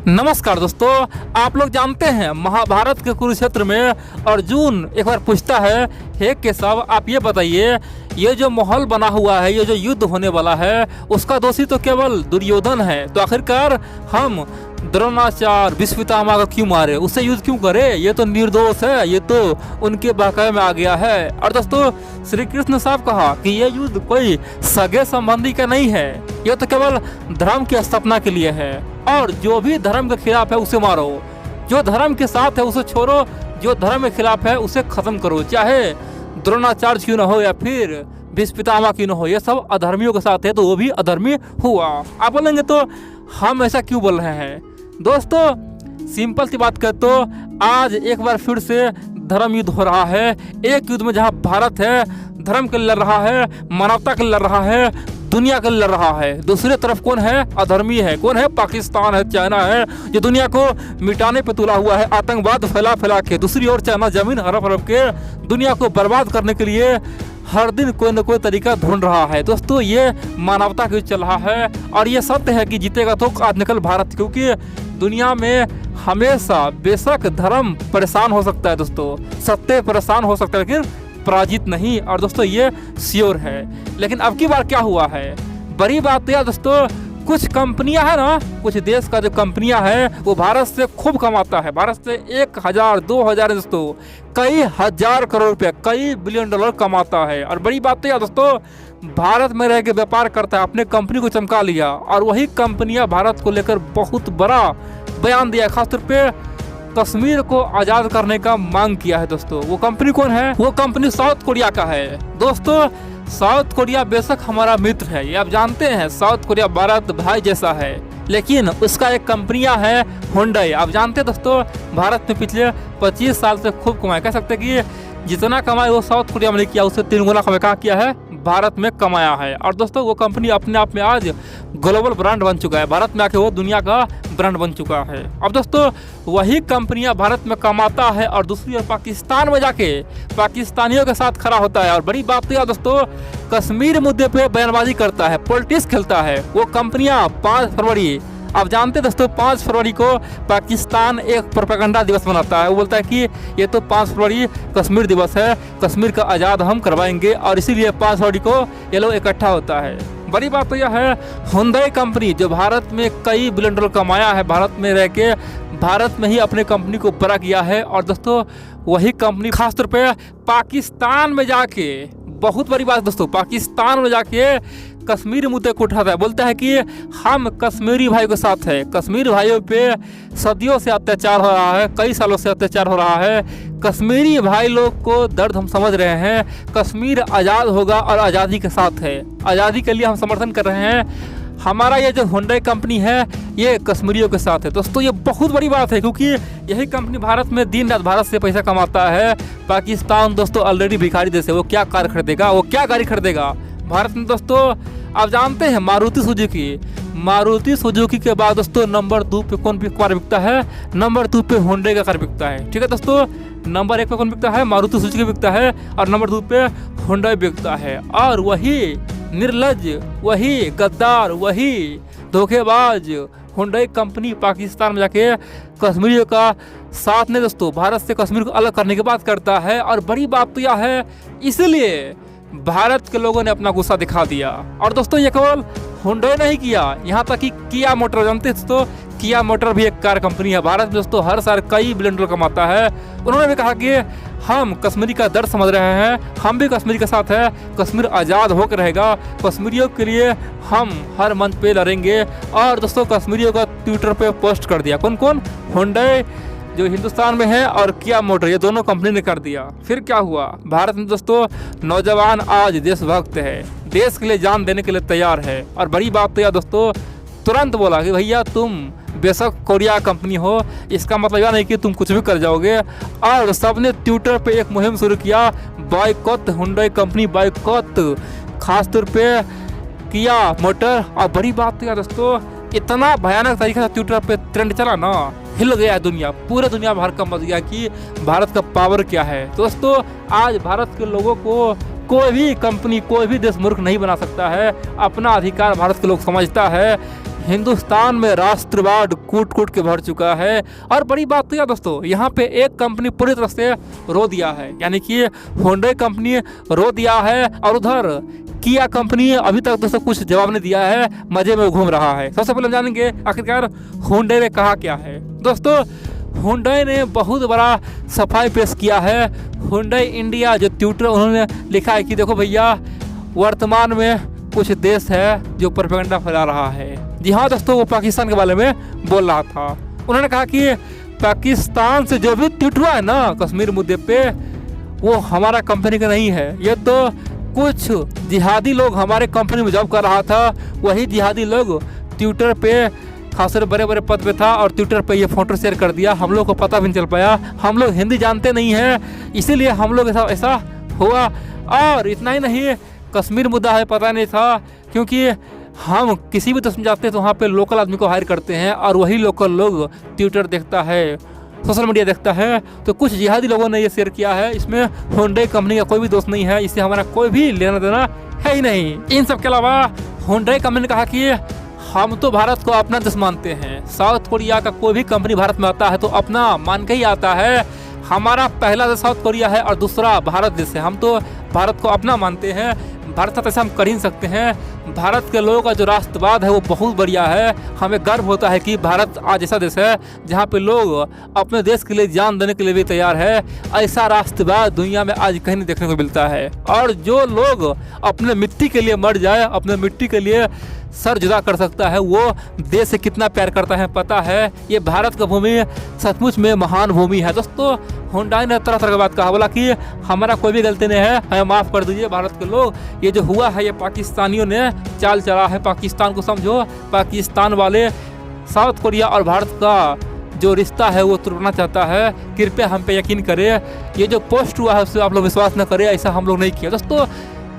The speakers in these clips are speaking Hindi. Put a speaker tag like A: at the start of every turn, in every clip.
A: नमस्कार दोस्तों, आप लोग जानते हैं महाभारत के कुरुक्षेत्र में अर्जुन एक बार पूछता है, हे केशव आप ये बताइए, ये जो माहौल बना हुआ है, ये जो युद्ध होने वाला है, उसका दोषी तो केवल दुर्योधन है, तो आखिरकार हम द्रोणाचार्य भीष्म पितामह को क्यों मारे, उससे युद्ध क्यों करे, ये तो निर्दोष है, ये तो उनके बहकावे में आ गया है। और दोस्तों श्री कृष्ण साहब कहा कि ये युद्ध कोई सगे संबंधी का नहीं है, ये तो केवल धर्म की स्थापना के लिए है, और जो भी धर्म के खिलाफ है उसे मारो, जो धर्म के साथ है उसे छोड़ो, जो धर्म के खिलाफ है उसे खत्म करो, चाहे द्रोणाचार्य क्यों न हो या फिर भीष्म पितामह क्यों न हो, ये सब अधर्मियों के साथ है तो वो भी अधर्मी हुआ। आप बोलेंगे तो हम ऐसा क्यों बोल रहे हैं? दोस्तों सिंपल सी बात कहते तो आज एक बार फिर से धर्म युद्ध हो रहा है। एक युद्ध में जहां भारत है धर्म के लिए लड़ रहा है, मानवता के लिए लड़ रहा है, दुनिया के लिए लड़ रहा है, दूसरी तरफ कौन है? अधर्मी है। कौन है? पाकिस्तान है, चाइना है, जो दुनिया को मिटाने पे तुला हुआ है, आतंकवाद फैला फैला के। दूसरी ओर चाइना जमीन हड़प हड़प के दुनिया को बर्बाद करने के लिए हर दिन कोई न कोई तरीका ढूंढ रहा है। दोस्तों ये मानवता के चल रहा है और ये सत्य है कि जीतेगा तो आज निकल भारत, क्योंकि दुनिया में हमेशा बेशक धर्म परेशान हो सकता है, दोस्तों सत्य परेशान हो सकता है, लेकिन पराजित नहीं। और दोस्तों ये श्योर है। लेकिन अब की बार क्या हुआ है? बड़ी बात यह दोस्तों, कुछ कंपनियां है ना, कुछ देश का जो कंपनियां है वो भारत से खूब कमाता है, भारत से 1000 2000 दोस्तों कई हजार करोड़ रुपए, कई बिलियन डॉलर कमाता है। और बड़ी बात यह दोस्तों, भारत में रह के व्यापार करता है, अपने कंपनी को चमका लिया, और वही कंपनियां भारत को लेकर बहुत बड़ा बयान दिया, खासतौर पे कश्मीर को आज़ाद करने का मांग किया है। दोस्तों वो कंपनी कौन है? वो कंपनी साउथ कोरिया का है। दोस्तों साउथ कोरिया बेशक हमारा मित्र है, ये आप जानते हैं, साउथ कोरिया भारत भाई जैसा है, लेकिन उसका एक कंपनियां है हुंडई। आप जानते हैं दोस्तों भारत में पिछले 25 साल से खूब कमाया, कह सकते हैं कि जितना कमाई वो साउथ कोरिया में नहीं किया, उससे 3 गुना कमाई कहाँ किया है? भारत में कमाया है। और दोस्तों वो कंपनी अपने आप में आज ग्लोबल ब्रांड बन चुका है, भारत में आके वो दुनिया का ब्रांड बन चुका है। अब दोस्तों वही कंपनियां भारत में कमाता है और दूसरी ओर पाकिस्तान में जाके पाकिस्तानियों के साथ खड़ा होता है। और बड़ी बात यह दोस्तों, कश्मीर मुद्दे पे बयानबाजी करता है, पॉलिटिक्स खेलता है। वो कंपनियां 5 फरवरी, आप जानते हैं दोस्तों 5 फरवरी को पाकिस्तान एक प्रोपेगेंडा दिवस मनाता है। वो बोलता है कि ये तो 5 फरवरी कश्मीर दिवस है, कश्मीर का आज़ाद हम करवाएंगे, और इसीलिए 5 फरवरी को ये लोग इकट्ठा होता है। बड़ी बात तो यह है, हुंडई कंपनी जो भारत में कई बिलियन डॉलर कमाया है, भारत में रह के भारत में ही अपने कंपनी को बड़ा किया है। और दोस्तों वही कंपनी खासतौर पे पाकिस्तान में जाके, बहुत बड़ी बात दोस्तों, पाकिस्तान में जाके कश्मीर मुद्दे को उठाता है, बोलता है कि हम कश्मीरी भाइयों के साथ है, कश्मीर भाइयों पे सदियों से अत्याचार हो रहा है, कई सालों से अत्याचार हो रहा है, कश्मीरी भाई लोग को दर्द हम समझ रहे हैं, कश्मीर आज़ाद होगा और आज़ादी के साथ है, आज़ादी के लिए हम समर्थन कर रहे हैं, हमारा ये जो हुंडई कंपनी है ये कश्मीरियों के साथ है। दोस्तों ये बहुत बड़ी बात है, क्योंकि यही कंपनी भारत में दिन रात भारत से पैसा कमाता है। पाकिस्तान दोस्तों ऑलरेडी भिखारी देश है, वो क्या कार खरीदेगा, वो क्या गाड़ी खरीदेगा? भारत में दोस्तों आप जानते हैं मारुति सुजुकी के बाद दोस्तों नंबर 2 पे कौन कार बिकता है? नंबर 2 पे हुंडई का कार बिकता है। ठीक है दोस्तों, नंबर 1 पे कौन बिकता है? मारुति सुजुकी बिकता है, और नंबर 2 पे हुंडई बिकता है। और वही निर्लज, वही गद्दार, वही धोखेबाज हुंडई कंपनी पाकिस्तान में जाके कश्मीरियों का साथ ने दोस्तों भारत से कश्मीर को अलग करने की बात करता है। और बड़ी बात तो यह है, इसलिए भारत के लोगों ने अपना गुस्सा दिखा दिया। और दोस्तों ये केवल हुंडई नहीं किया, यहाँ तक कि किया मोटर, जानते हैं दोस्तों किया मोटर भी एक कार कंपनी है, भारत में दोस्तों हर साल कई बिलियन डॉलर कमाता है। उन्होंने भी कहा कि हम कश्मीरी का दर्द समझ रहे हैं, हम भी कश्मीर के साथ है, कश्मीर आज़ाद होकर रहेगा, कश्मीरियों के लिए हम हर मंच पे लड़ेंगे। और दोस्तों कश्मीरियों का ट्विटर पे पोस्ट कर दिया, कौन कौन? हुंडई जो हिंदुस्तान में है और किया मोटर, ये दोनों कंपनी ने कर दिया। फिर क्या हुआ? भारत में दोस्तों नौजवान आज देशभक्त है, देश के लिए जान देने के लिए तैयार है। और बड़ी बात तो यह दोस्तों, तुरंत बोला कि भैया तुम बेशक कोरिया कंपनी हो, इसका मतलब यह नहीं कि तुम कुछ भी कर जाओगे। और सबने ट्विटर पे एक मुहिम शुरू किया, बाइकॉट हुंडई कंपनी, बाइकॉट खासतौर पे किया मोटर। और बड़ी बात तो यार दोस्तों, इतना भयानक तरीके से ट्विटर पे ट्रेंड चला ना, हिल गया दुनिया, पूरे दुनिया भर का मच गया कि भारत का पावर क्या है। दोस्तों आज भारत के लोगों को कोई भी कंपनी, कोई भी देश मूर्ख नहीं बना सकता है, अपना अधिकार भारत के लोग समझता है। हिंदुस्तान में राष्ट्रवाद कूट कूट के भर चुका है। और बड़ी बात तो यह दोस्तों, यहाँ पे एक कंपनी पूरी तरह से रो दिया है, यानी कि होंडा कंपनी रो दिया है, और उधर किया कंपनी अभी तक दोस्तों कुछ जवाब नहीं दिया है, मजे में घूम रहा है। सबसे पहले हम जानेंगे आखिरकार होंडा ने कहा क्या है। दोस्तों होंडा ने बहुत बड़ा सफाई पेश किया है। होंडा इंडिया जो ट्विटर उन्होंने लिखा है कि देखो भैया, वर्तमान में कुछ देश है जो प्रोपेगेंडा फैला रहा है। जी हाँ दोस्तों, वो पाकिस्तान के बारे में बोल रहा था। उन्होंने कहा कि पाकिस्तान से जो भी ट्वीट हुआ है ना कश्मीर मुद्दे पे, वो हमारा कंपनी का नहीं है। ये तो कुछ जिहादी लोग हमारे कंपनी में जॉब कर रहा था, वही जिहादी लोग ट्विटर पे खासकर बड़े बड़े पद पे था और ट्विटर पे ये फोटो शेयर कर दिया। हम लोग को पता भी नहीं चल पाया, हम लोग हिंदी जानते नहीं हैं, इसीलिए हम लोग ऐसा हुआ। और इतना ही नहीं, कश्मीर मुद्दा है पता नहीं था, क्योंकि हम किसी भी देश में जाते हैं तो वहाँ पे लोकल आदमी को हायर करते हैं, और वही लोकल लोग ट्विटर देखता है, सोशल मीडिया देखता है। तो कुछ जिहादी लोगों ने ये शेयर किया है, इसमें होंडा कंपनी का कोई भी दोष नहीं है, इससे हमारा कोई भी लेना देना है ही नहीं। इन सब के अलावा होंडा कंपनी ने कहा कि हम तो भारत को अपना देश मानते हैं। साउथ कोरिया का कोई भी कंपनी भारत में आता है तो अपना मान के ही आता है। हमारा पहला देश साउथ कोरिया है और दूसरा भारत देश है। हम तो भारत को अपना मानते हैं, भारत साथ ऐसा हम कर ही सकते हैं। भारत के लोगों का जो राष्ट्रवाद है वो बहुत बढ़िया है। हमें गर्व होता है कि भारत आज ऐसा देश है जहाँ पे लोग अपने देश के लिए जान देने के लिए भी तैयार है। ऐसा राष्ट्रवाद दुनिया में आज कहीं नहीं देखने को मिलता है। और जो लोग अपने मिट्टी के लिए मर जाए, अपने मिट्टी के लिए सर जुदा कर सकता है, वो देश से कितना प्यार करता है पता है। ये भारत का भूमि सचमुच में महान भूमि है। दोस्तों होंडा ने तरह तरह की बात कहा, बोला कि हमारा कोई भी गलती नहीं है, हमें माफ़ कर दीजिए भारत के लोग। ये जो हुआ है ये पाकिस्तानियों ने चाल चला है। पाकिस्तान को समझो, पाकिस्तान वाले साउथ कोरिया और भारत का जो रिश्ता है वो तोड़ना चाहता है। कृपया हम पे यकीन करें, ये जो पोस्ट हुआ है उससे आप लोग विश्वास न करें, ऐसा हम लोग नहीं किया। दोस्तों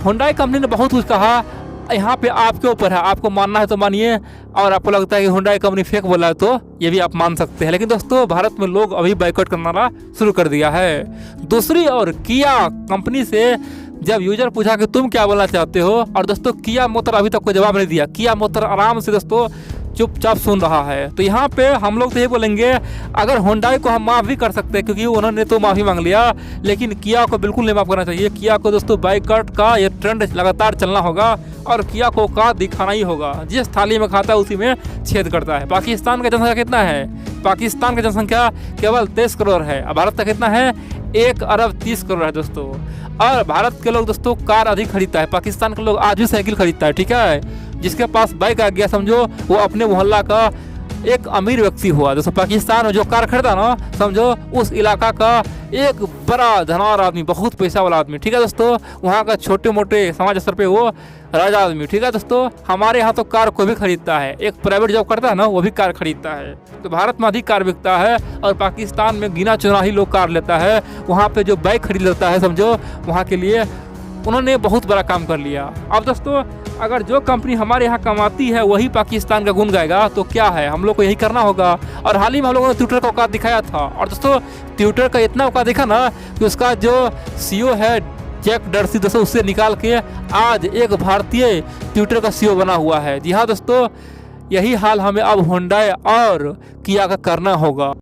A: होंडा कंपनी ने बहुत कुछ कहा, यहाँ पे आपके ऊपर है, आपको मानना है तो मानिए, और आपको लगता है कि होंडा कंपनी फेक बोला है तो ये भी आप मान सकते हैं। लेकिन दोस्तों भारत में लोग अभी बाइकआउट करना शुरू कर दिया है। दूसरी ओर किया कंपनी से जब यूजर पूछा कि तुम क्या बोलना चाहते हो, और दोस्तों किया मोटर अभी तक कोई जवाब नहीं दिया। किया मोटर आराम से दोस्तों चुपचाप सुन रहा है। तो यहाँ पे हम लोग तो ये बोलेंगे, अगर होंडा को हम माफ़ भी कर सकते हैं क्योंकि उन्होंने तो माफ़ी मांग लिया, लेकिन किया को बिल्कुल नहीं माफ़ करना चाहिए। किया को दोस्तों बाइकआउट का ये ट्रेंड लगातार चलना होगा, और किया को का दिखाना ही होगा। जिस थाली में खाता है उसी में छेद करता है। पाकिस्तान का जनसंख्या कितना है? पाकिस्तान की जनसंख्या केवल 23 करोड़ है। भारत का कितना है? 1 अरब 30 करोड़ है दोस्तों। और भारत के लोग दोस्तों कार अधिक खरीदता है, पाकिस्तान के लोग आज भी साइकिल खरीदता है। ठीक है, जिसके पास बाइक आ गया समझो वो अपने मोहल्ला का एक अमीर व्यक्ति हुआ। दोस्तों पाकिस्तान में जो कार खरीदा ना, समझो उस इलाका का एक बड़ा धनवान आदमी, बहुत पैसा वाला आदमी। ठीक है दोस्तों, वहाँ का छोटे मोटे समाज स्तर पे वो राजा आदमी। ठीक है दोस्तों, हमारे यहाँ तो कार कोई भी खरीदता है, एक प्राइवेट जॉब करता है ना वो भी कार खरीदता है। तो भारत में अधिक कार बिकता है, और पाकिस्तान में गिना चुना ही लोग कार लेता है। वहाँ पे जो बाइक खरीद लेता है समझो, वहाँ के लिए उन्होंने बहुत बड़ा काम कर लिया। अब दोस्तों अगर जो कंपनी हमारे यहाँ कमाती है वही पाकिस्तान का गुण गाएगा तो क्या है, हम लोग को यही करना होगा। और हाल ही में हम लोगों ने ट्विटर का औकात दिखाया था, और दोस्तों ट्विटर का इतना औकात दिखा ना कि उसका जो सीईओ है जैक डर्सी दोस्तों, उससे निकाल के आज एक भारतीय ट्विटर का सीईओ बना हुआ है। जी हाँ दोस्तों, यही हाल हमें अब होंडा और किया का करना होगा।